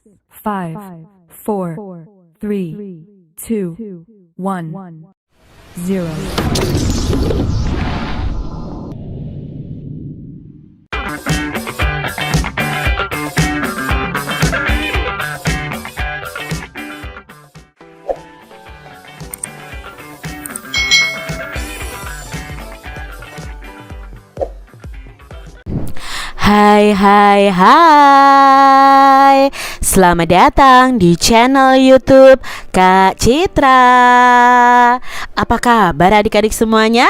5, 4, 3, 2, 1, 0. Hai, selamat datang di channel YouTube Kak Citra. Apa kabar adik-adik semuanya?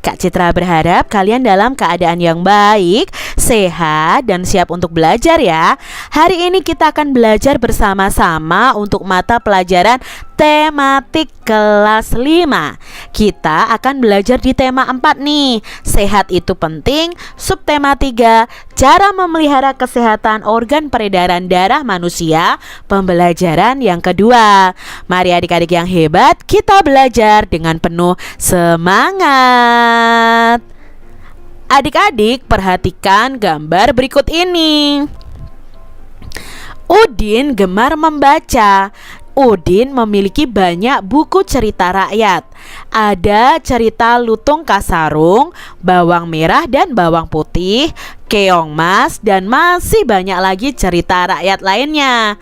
Kak Citra berharap kalian dalam keadaan yang baik, sehat, dan siap untuk belajar ya. Hari ini kita akan belajar bersama-sama untuk mata pelajaran tematik kelas 5. Kita akan belajar di tema 4 nih, sehat itu penting. Subtema 3, cara memelihara kesehatan organ peredaran darah manusia. Pembelajaran yang kedua. Mari adik-adik yang hebat, kita belajar dengan penuh semangat. Adik-adik perhatikan gambar berikut ini. Udin gemar membaca. Udin memiliki banyak buku cerita rakyat. Ada cerita Lutung Kasarung, Bawang Merah dan Bawang Putih, Keong Mas, dan masih banyak lagi cerita rakyat lainnya.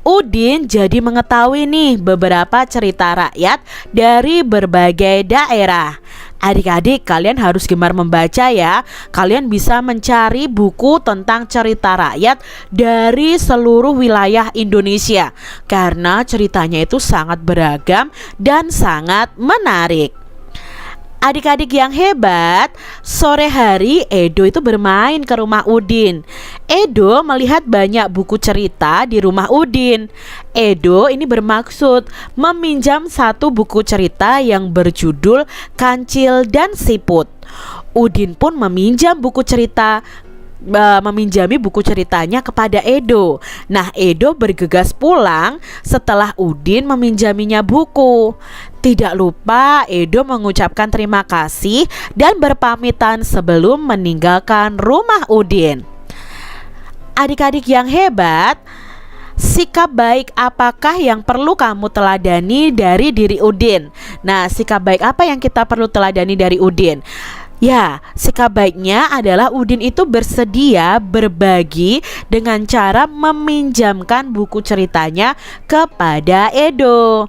Udin jadi mengetahui nih beberapa cerita rakyat dari berbagai daerah. Adik-adik, kalian harus gemar membaca ya. Kalian bisa mencari buku tentang cerita rakyat dari seluruh wilayah Indonesia, karena ceritanya itu sangat beragam dan sangat menarik. Adik-adik yang hebat, sore hari Edo itu bermain ke rumah Udin. Edo melihat banyak buku cerita di rumah Udin. Edo ini bermaksud meminjam satu buku cerita yang berjudul Kancil dan Siput. Udin pun meminjami buku ceritanya kepada Edo. Nah, Edo bergegas pulang setelah Udin meminjaminya buku. Tidak lupa Edo mengucapkan terima kasih dan berpamitan sebelum meninggalkan rumah Udin. Adik-adik yang hebat, sikap baik apakah yang perlu kamu teladani dari diri Udin? Nah, sikap baik apa yang kita perlu teladani dari Udin? Ya, sikap baiknya adalah Udin itu bersedia berbagi dengan cara meminjamkan buku ceritanya kepada Edo.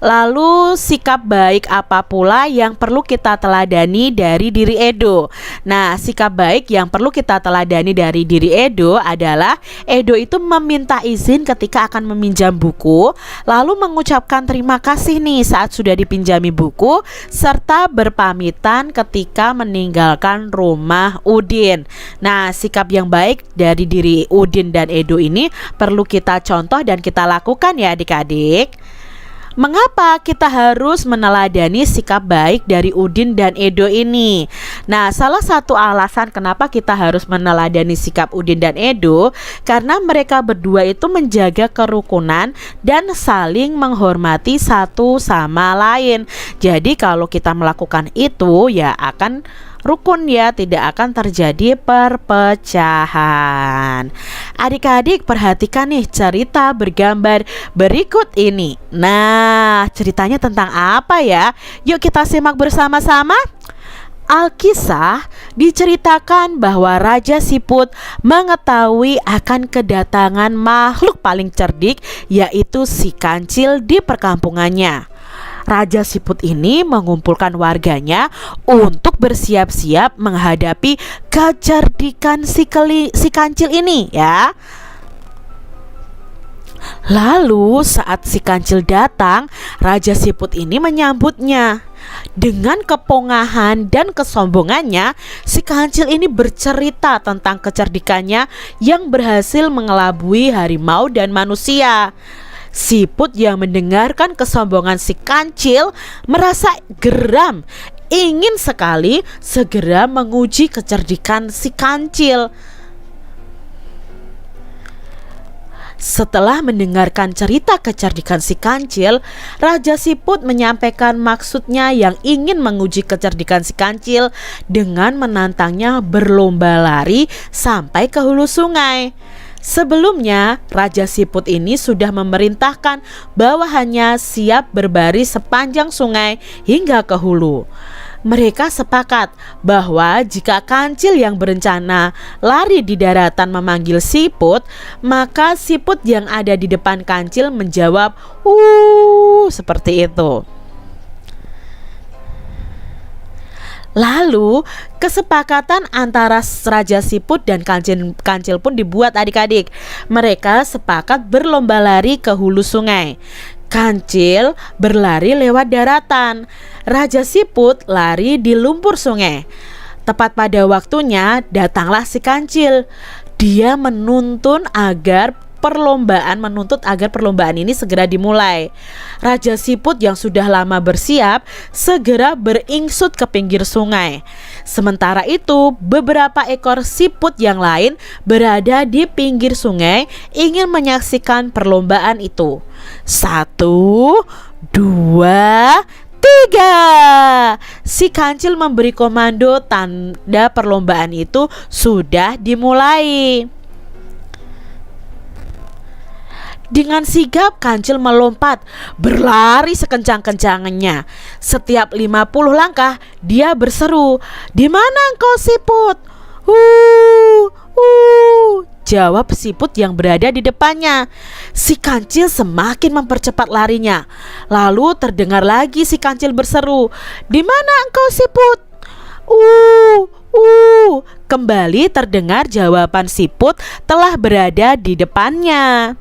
Lalu sikap baik apa pula yang perlu kita teladani dari diri Edo? Nah, sikap baik yang perlu kita teladani dari diri Edo adalah Edo itu meminta izin ketika akan meminjam buku, lalu mengucapkan terima kasih nih saat sudah dipinjami buku, serta berpamitan ketika meninggalkan rumah Udin. Nah, sikap yang baik dari diri Udin dan Edo ini perlu kita contoh dan kita lakukan ya adik-adik. Mengapa kita harus meneladani sikap baik dari Udin dan Edo ini? Nah, salah satu alasan kenapa kita harus meneladani sikap Udin dan Edo, karena mereka berdua itu menjaga kerukunan dan saling menghormati satu sama lain. Jadi kalau kita melakukan itu ya akan rukun ya, tidak akan terjadi perpecahan. Adik-adik perhatikan nih cerita bergambar berikut ini. Nah, ceritanya tentang apa ya? Yuk kita simak bersama-sama. Alkisah diceritakan bahwa Raja Siput mengetahui akan kedatangan makhluk paling cerdik, yaitu si Kancil di perkampungannya. Raja Siput ini mengumpulkan warganya untuk bersiap-siap menghadapi kecerdikan si Kancil ini ya. Lalu saat si Kancil datang, Raja Siput ini menyambutnya. Dengan kepongahan dan kesombongannya, si Kancil ini bercerita tentang kecerdikannya yang berhasil mengelabui harimau dan manusia. Siput yang mendengarkan kesombongan si Kancil merasa geram, ingin sekali segera menguji kecerdikan si Kancil. Setelah mendengarkan cerita kecerdikan si Kancil, Raja Siput menyampaikan maksudnya yang ingin menguji kecerdikan si Kancil dengan menantangnya berlomba lari sampai ke hulu sungai. Sebelumnya, Raja Siput ini sudah memerintahkan bawahannya siap berbaris sepanjang sungai hingga ke hulu. Mereka sepakat bahwa jika kancil yang berencana lari di daratan memanggil siput, maka siput yang ada di depan kancil menjawab seperti itu. Lalu kesepakatan antara Raja Siput dan kancil pun dibuat adik-adik. Mereka sepakat berlomba lari ke hulu sungai. Kancil berlari lewat daratan, Raja Siput lari di lumpur sungai. Tepat pada waktunya datanglah si kancil. Dia menuntut agar perlombaan ini segera dimulai. Raja Siput yang sudah lama bersiap segera beringsut ke pinggir sungai. Sementara itu, beberapa ekor siput yang lain berada di pinggir sungai ingin menyaksikan perlombaan itu. 1, 2, 3. Si kancil memberi komando tanda perlombaan itu sudah dimulai. Dengan sigap kancil melompat, berlari sekencang-kencangnya. Setiap 50 langkah dia berseru, "Di mana engkau siput?" Jawab siput yang berada di depannya. Si kancil semakin mempercepat larinya. Lalu terdengar lagi si kancil berseru, "Di mana engkau siput?" Kembali terdengar jawaban siput telah berada di depannya.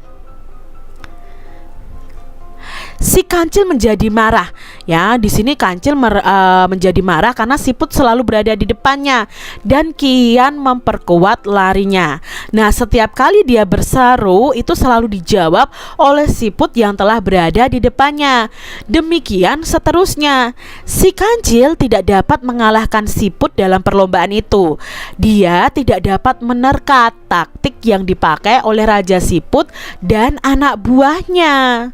Si kancil menjadi marah. Ya, di sini kancil menjadi marah karena siput selalu berada di depannya dan kian memperkuat larinya. Nah, setiap kali dia berseru itu selalu dijawab oleh siput yang telah berada di depannya. Demikian seterusnya. Si kancil tidak dapat mengalahkan siput dalam perlombaan itu. Dia tidak dapat menerka taktik yang dipakai oleh Raja Siput dan anak buahnya.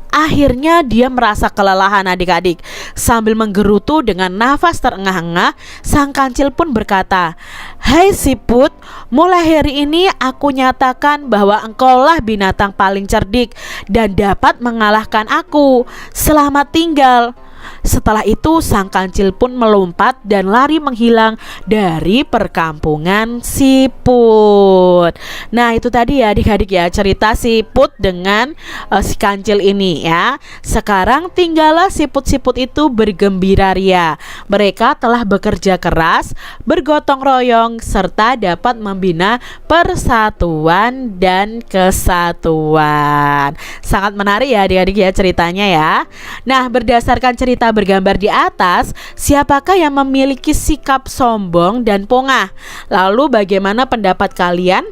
Akhirnya dia merasa kelelahan adik-adik. Sambil menggerutu dengan nafas terengah-engah, sang kancil pun berkata, "Hai siput, mulai hari ini aku nyatakan bahwa engkaulah binatang paling cerdik dan dapat mengalahkan aku. Selamat tinggal." Setelah itu sang kancil pun melompat dan lari menghilang dari perkampungan siput. Nah, itu tadi ya adik-adik ya, cerita siput dengan si kancil ini ya. Sekarang tinggallah siput-siput itu bergembira ria. Mereka telah bekerja keras, bergotong royong, serta dapat membina persatuan dan kesatuan. Sangat menarik ya adik-adik ya ceritanya ya. Nah, berdasarkan cerita bergambar di atas, siapakah yang memiliki sikap sombong dan pongah? Lalu bagaimana pendapat kalian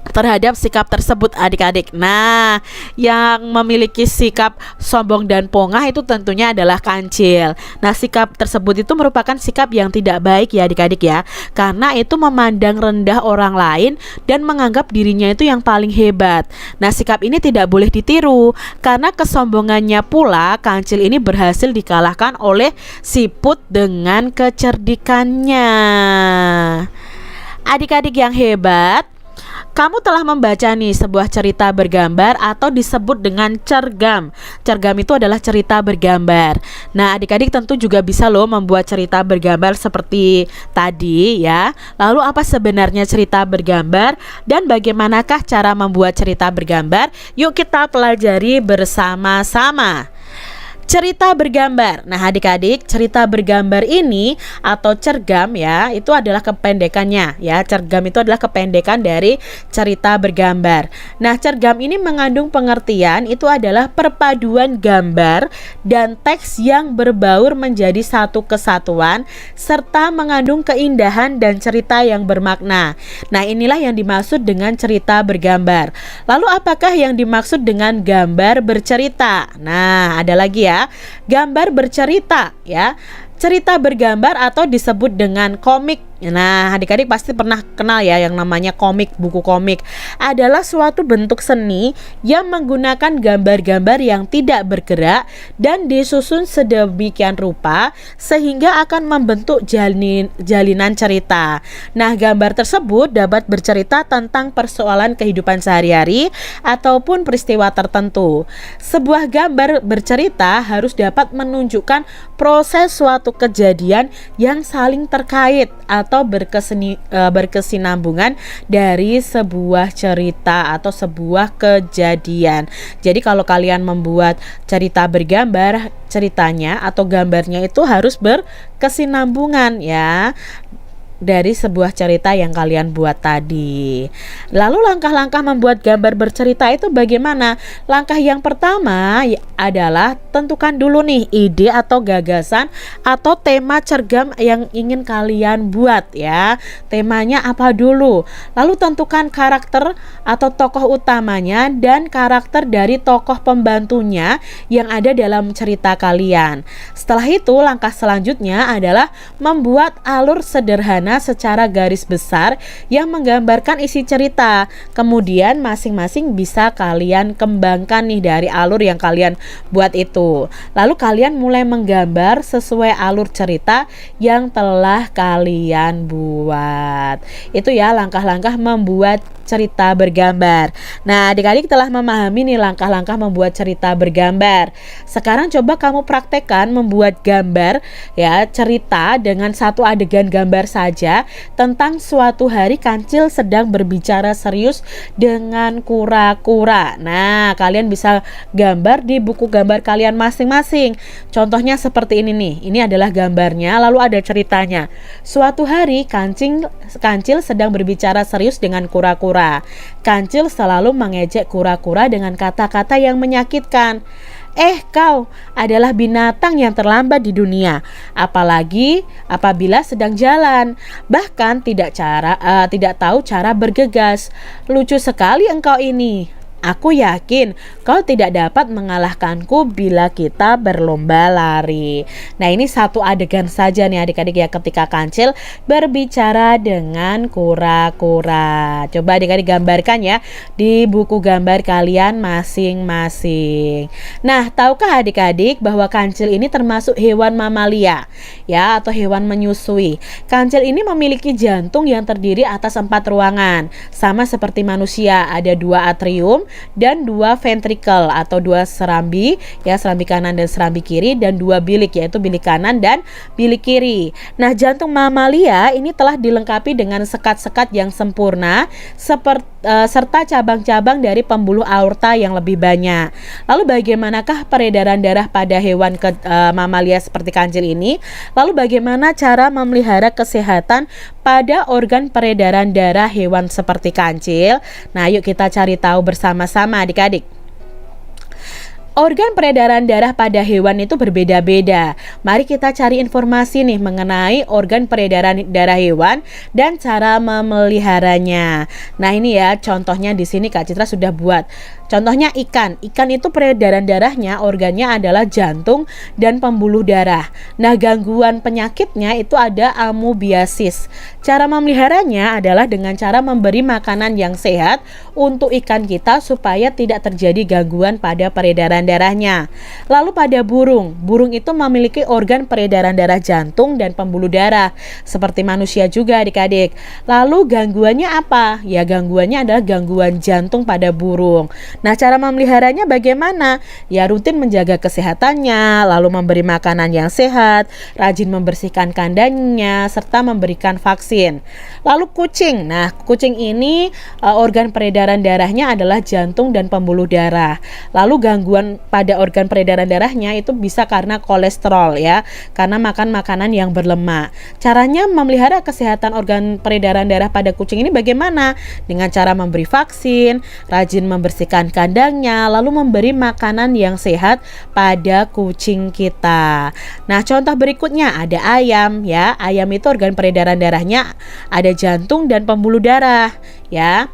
terhadap sikap tersebut adik-adik? Nah, yang memiliki sikap sombong dan pongah itu tentunya adalah kancil. Nah, sikap tersebut itu merupakan sikap yang tidak baik ya adik-adik ya, karena itu memandang rendah orang lain dan menganggap dirinya itu yang paling hebat. Nah, sikap ini tidak boleh ditiru, karena kesombongannya pula kancil ini berhasil dikalahkan oleh siput dengan kecerdikannya. Adik-adik yang hebat, kamu telah membaca nih sebuah cerita bergambar atau disebut dengan cergam. Cergam itu adalah cerita bergambar. Nah, adik-adik tentu juga bisa loh membuat cerita bergambar seperti tadi ya. Lalu apa sebenarnya cerita bergambar dan bagaimanakah cara membuat cerita bergambar? Yuk kita pelajari bersama-sama. Cerita bergambar. Nah, adik-adik, cerita bergambar ini atau cergam ya, itu adalah kependekannya ya. Cergam itu adalah kependekan dari cerita bergambar. Nah, cergam ini mengandung pengertian itu adalah perpaduan gambar dan teks yang berbaur menjadi satu kesatuan serta mengandung keindahan dan cerita yang bermakna. Nah, inilah yang dimaksud dengan cerita bergambar. Lalu apakah yang dimaksud dengan gambar bercerita? Nah, ada lagi ya. Gambar bercerita ya. Cerita bergambar atau disebut dengan komik Nah, adik-adik pasti pernah kenal ya yang namanya komik, buku komik. Adalah suatu bentuk seni yang menggunakan gambar-gambar yang tidak bergerak dan disusun sedemikian rupa sehingga akan membentuk jalinan cerita. Nah, gambar tersebut dapat bercerita tentang persoalan kehidupan sehari-hari ataupun peristiwa tertentu. Sebuah gambar bercerita harus dapat menunjukkan proses suatu kejadian yang saling terkait atau berkesinambungan dari sebuah cerita atau sebuah kejadian. Jadi kalau kalian membuat cerita bergambar, ceritanya atau gambarnya itu harus berkesinambungan ya, dari sebuah cerita yang kalian buat tadi. Lalu langkah-langkah membuat gambar bercerita itu bagaimana? Langkah yang pertama adalah tentukan dulu nih ide atau gagasan atau tema cergam yang ingin kalian buat ya. Temanya apa dulu? Lalu tentukan karakter atau tokoh utamanya dan karakter dari tokoh pembantunya yang ada dalam cerita kalian. Setelah itu langkah selanjutnya adalah membuat alur sederhana secara garis besar yang menggambarkan isi cerita. Kemudian masing-masing bisa kalian kembangkan nih dari alur yang kalian buat itu. Lalu kalian mulai menggambar sesuai alur cerita yang telah kalian buat. Itu ya langkah-langkah membuat cerita bergambar. Nah, adik-adik telah memahami nih langkah-langkah membuat cerita bergambar. Sekarang coba kamu praktekkan membuat gambar ya, cerita dengan satu adegan gambar saja tentang suatu hari Kancil sedang berbicara serius dengan kura-kura. Nah, kalian bisa gambar di buku gambar kalian masing-masing. Contohnya seperti ini nih. Ini adalah gambarnya, lalu ada ceritanya. Suatu hari Kancil sedang berbicara serius dengan kura-kura. Kancil selalu mengejek kura-kura dengan kata-kata yang menyakitkan. Kau adalah binatang yang terlambat di dunia, apalagi apabila sedang jalan. Bahkan tidak tahu cara bergegas. Lucu sekali engkau ini. Aku yakin kau tidak dapat mengalahkanku bila kita berlomba lari. Nah, ini satu adegan saja nih adik-adik ya, ketika Kancil berbicara dengan kura-kura. Coba adik-adik gambarkan ya di buku gambar kalian masing-masing. Nah, tahukah adik-adik bahwa Kancil ini termasuk hewan mamalia ya, atau hewan menyusui. Kancil ini memiliki jantung yang terdiri atas 4 ruangan. Sama seperti manusia, ada 2 atrium dan 2 ventricle atau 2 serambi ya, serambi kanan dan serambi kiri, dan 2 bilik yaitu bilik kanan dan bilik kiri. Nah, jantung mamalia ini telah dilengkapi dengan sekat-sekat yang sempurna serta cabang-cabang dari pembuluh aorta yang lebih banyak. Lalu bagaimanakah peredaran darah pada hewan mamalia seperti Kancil ini? Lalu bagaimana cara memelihara kesehatan pada organ peredaran darah hewan seperti Kancil? Nah, yuk kita cari tahu bersama-sama adik-adik. Organ peredaran darah pada hewan itu berbeda-beda. Mari kita cari informasi nih mengenai organ peredaran darah hewan dan cara memeliharanya. Nah, ini ya contohnya di sini Kak Citra sudah buat. Contohnya ikan. Ikan itu peredaran darahnya, organnya adalah jantung dan pembuluh darah. Nah, gangguan penyakitnya itu ada amoebiasis. Cara memeliharanya adalah dengan cara memberi makanan yang sehat untuk ikan kita supaya tidak terjadi gangguan pada peredaran darahnya. Lalu pada burung. Burung itu memiliki organ peredaran darah jantung dan pembuluh darah seperti manusia juga adik-adik. Lalu gangguannya apa? Ya, gangguannya adalah gangguan jantung pada burung. Nah, cara memeliharanya bagaimana? Ya, rutin menjaga kesehatannya, lalu memberi makanan yang sehat, rajin membersihkan kandangnya, serta memberikan vaksin. Lalu kucing. Nah, kucing ini organ peredaran darahnya adalah jantung dan pembuluh darah. Lalu gangguan pada organ peredaran darahnya itu bisa karena kolesterol ya, karena makan makanan yang berlemak. Caranya memelihara kesehatan organ peredaran darah pada kucing ini bagaimana? Dengan cara memberi vaksin, rajin membersihkan kandangnya, lalu memberi makanan yang sehat pada kucing kita. Nah, contoh berikutnya ada ayam ya. Ayam itu organ peredaran darahnya ada jantung dan pembuluh darah ya.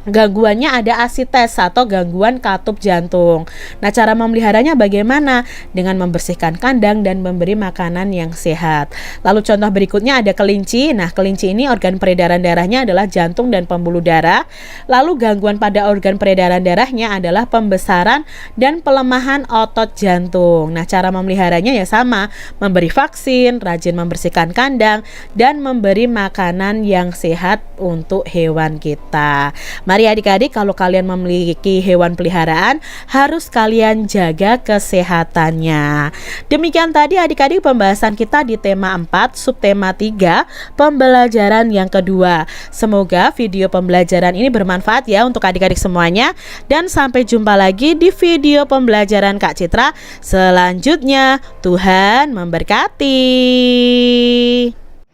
Gangguannya ada asites atau gangguan katup jantung. Nah, cara memeliharanya bagaimana? Dengan membersihkan kandang dan memberi makanan yang sehat. Lalu contoh berikutnya ada kelinci. Nah, kelinci ini organ peredaran darahnya adalah jantung dan pembuluh darah. Lalu gangguan pada organ peredaran darahnya adalah pembesaran dan pelemahan otot jantung. Nah, cara memeliharanya ya sama, memberi vaksin, rajin membersihkan kandang, dan memberi makanan yang sehat untuk hewan kita. Mari adik-adik, kalau kalian memiliki hewan peliharaan, harus kalian jaga kesehatannya. Demikian tadi adik-adik pembahasan kita di tema 4, subtema 3, pembelajaran yang kedua. Semoga video pembelajaran ini bermanfaat ya untuk adik-adik semuanya. Dan sampai jumpa lagi di video pembelajaran Kak Citra selanjutnya. Tuhan memberkati.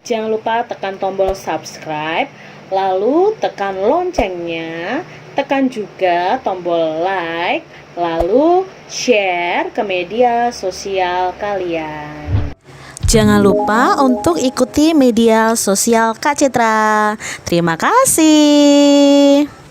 Jangan lupa tekan tombol subscribe, lalu tekan loncengnya, tekan juga tombol like, lalu share ke media sosial kalian. Jangan lupa untuk ikuti media sosial Kak Citra. Terima kasih.